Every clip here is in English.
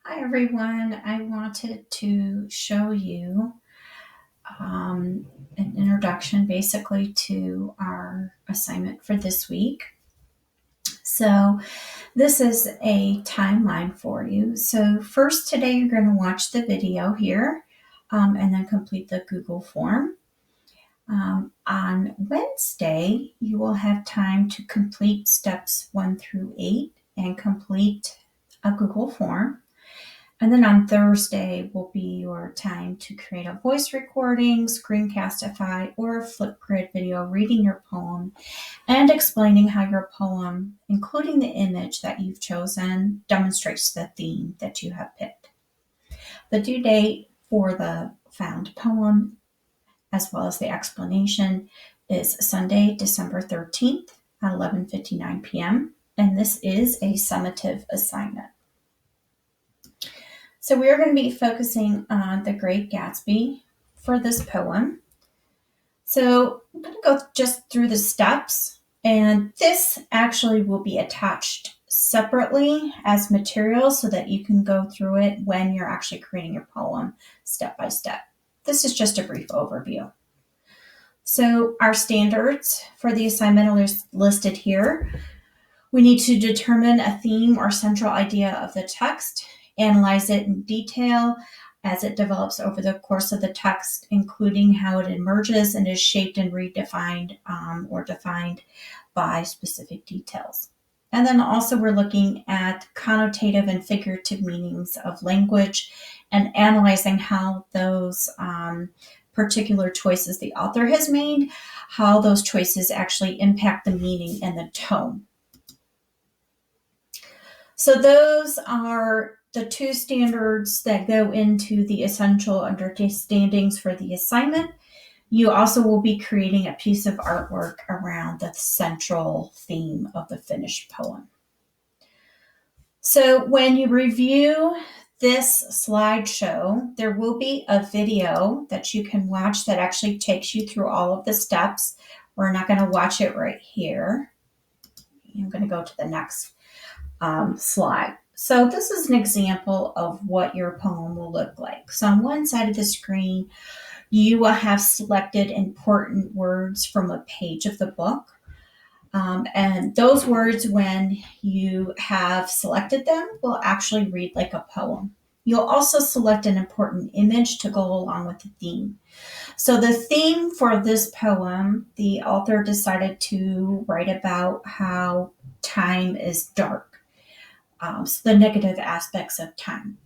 Hi everyone, I wanted to show you an introduction basically to our assignment for this week. So this is a timeline for you. So first today you're going to watch the video here and then complete the Google form. On Wednesday, you will have time to complete steps 1 through 8 and complete a Google form. And then on Thursday will be your time to create a voice recording, Screencastify, or a Flipgrid video reading your poem and explaining how your poem, including the image that you've chosen, demonstrates the theme that you have picked. The due date for the found poem, as well as the explanation, is Sunday, December 13th at 11:59 p.m. And this is a summative assignment. So we are going to be focusing on The Great Gatsby for this poem. So I'm going to go just through the steps, and this actually will be attached separately as material so that you can go through it when you're actually creating your poem step by step. This is just a brief overview. So our standards for the assignment are listed here. We need to determine a theme or central idea of the text, analyze it in detail as it develops over the course of the text, including how it emerges and is shaped and redefined or defined by specific details. And then also we're looking at connotative and figurative meanings of language and analyzing how those particular choices the author has made, how those choices actually impact the meaning and the tone. So those are the two standards that go into the essential understandings for the assignment. You also will be creating a piece of artwork around the central theme of the finished poem. So when you review this slideshow, there will be a video that you can watch that actually takes you through all of the steps. We're not going to watch it right here. I'm going to go to the next slide. So this is an example of what your poem will look like. So on one side of the screen, you will have selected important words from a page of the book. And those words, when you have selected them, will actually read like a poem. You'll also select an important image to go along with the theme. So the theme for this poem, the author decided to write about how time is dark. So the negative aspects of time.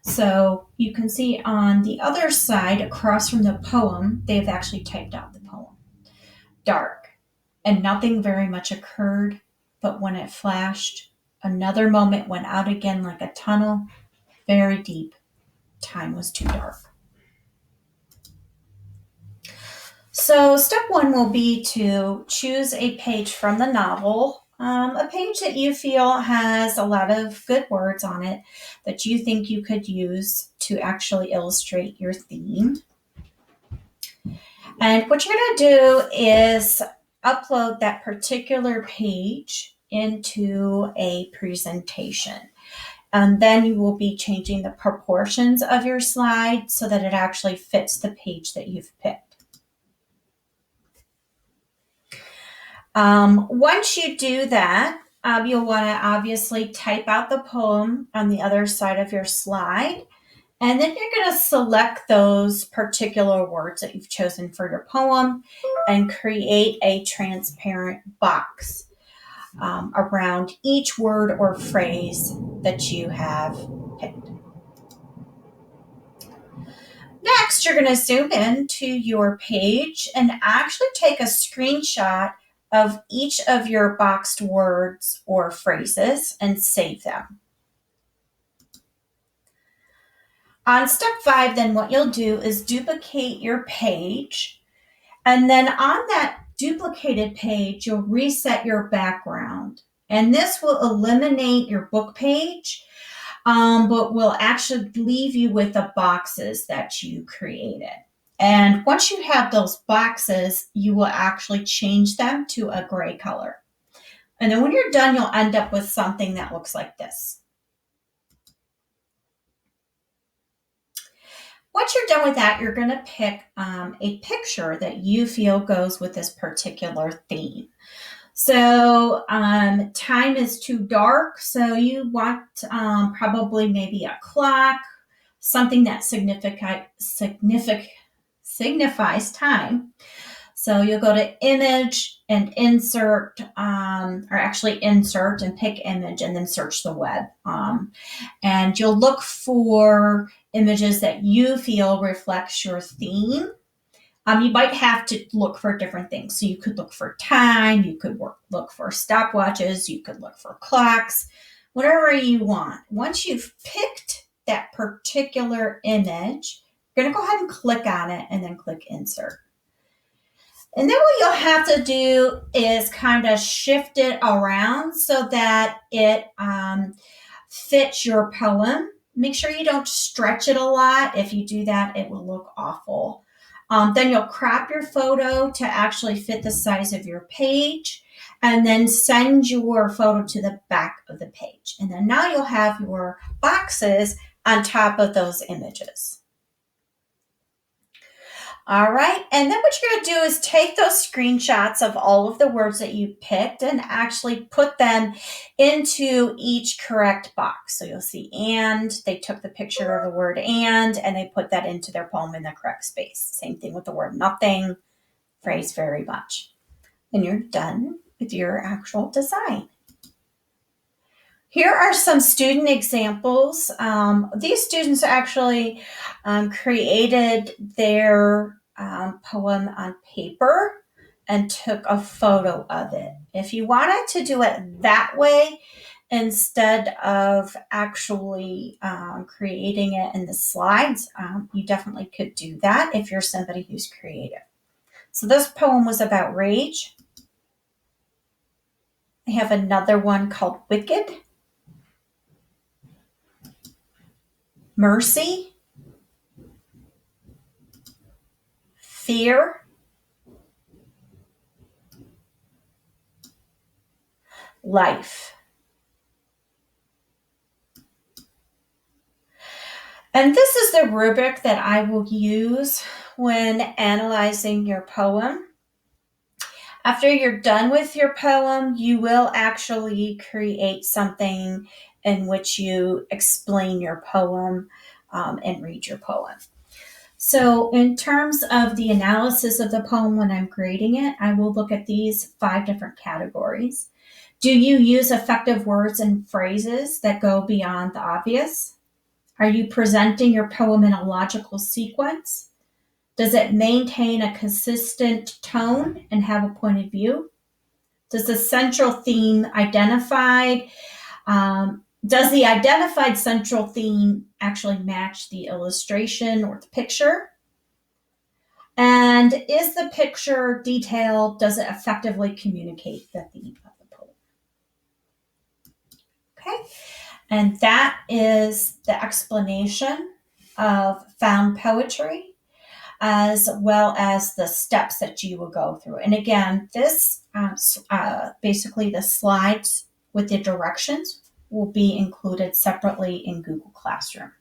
So you can see on the other side, across from the poem, they've actually typed out the poem. Dark, and nothing very much occurred, but when it flashed, another moment went out again like a tunnel, very deep. Time was too dark. So step 1 will be to choose a page from the novel, a page that you feel has a lot of good words on it that you think you could use to actually illustrate your theme. And what you're going to do is upload that particular page into a presentation. And then you will be changing the proportions of your slide so that it actually fits the page that you've picked. Once you do that, you'll want to obviously type out the poem on the other side of your slide. And then you're going to select those particular words that you've chosen for your poem and create a transparent box around each word or phrase that you have picked. Next, you're going to zoom in to your page and actually take a screenshot of each of your boxed words or phrases and save them. On step 5, then what you'll do is duplicate your page, and then on that duplicated page, you'll reset your background. And this will eliminate your book page, but will actually leave you with the boxes that you created. And once you have those boxes, you will actually change them to a gray color. And then when you're done, you'll end up with something that looks like this. Once you're done with that, you're going to pick a picture that you feel goes with this particular theme. So time is too dark, so you want probably maybe a clock, something that signifies time. So you'll go to image and insert, or actually insert and pick image and then search the web. And you'll look for images that you feel reflects your theme. You might have to look for different things. So you could look for time, you could look for stopwatches, you could look for clocks, whatever you want. Once you've picked that particular image, you're going to go ahead and click on it and then click insert. And then what you'll have to do is kind of shift it around so that it fits your poem. Make sure you don't stretch it a lot. If you do that, it will look awful. Then you'll crop your photo to actually fit the size of your page, and then send your photo to the back of the page. And then now you'll have your boxes on top of those images. All right, and then what you're going to do is take those screenshots of all of the words that you picked and actually put them into each correct box. So you'll see and, they took the picture of the word and they put that into their poem in the correct space. Same thing with the word nothing, phrase very much. And you're done with your actual design. Here are some student examples. These students actually created their poem on paper and took a photo of it. If you wanted to do it that way, instead of actually creating it in the slides, you definitely could do that if you're somebody who's creative. So this poem was about rage. I have another one called Wicked. Mercy, fear, life. And this is the rubric that I will use when analyzing your poem. After you're done with your poem, you will actually create something in which you explain your poem and read your poem. So in terms of the analysis of the poem when I'm grading it, I will look at these 5 different categories. Do you use effective words and phrases that go beyond the obvious? Are you presenting your poem in a logical sequence? Does it maintain a consistent tone and have a point of view? Does the central theme identified, does the identified central theme actually match the illustration or the picture? And is the picture detailed? Does it effectively communicate the theme of the poem? Okay, and that is the explanation of found poetry, as well as the steps that you will go through. And again, this basically the slides with the directions will be included separately in Google Classroom.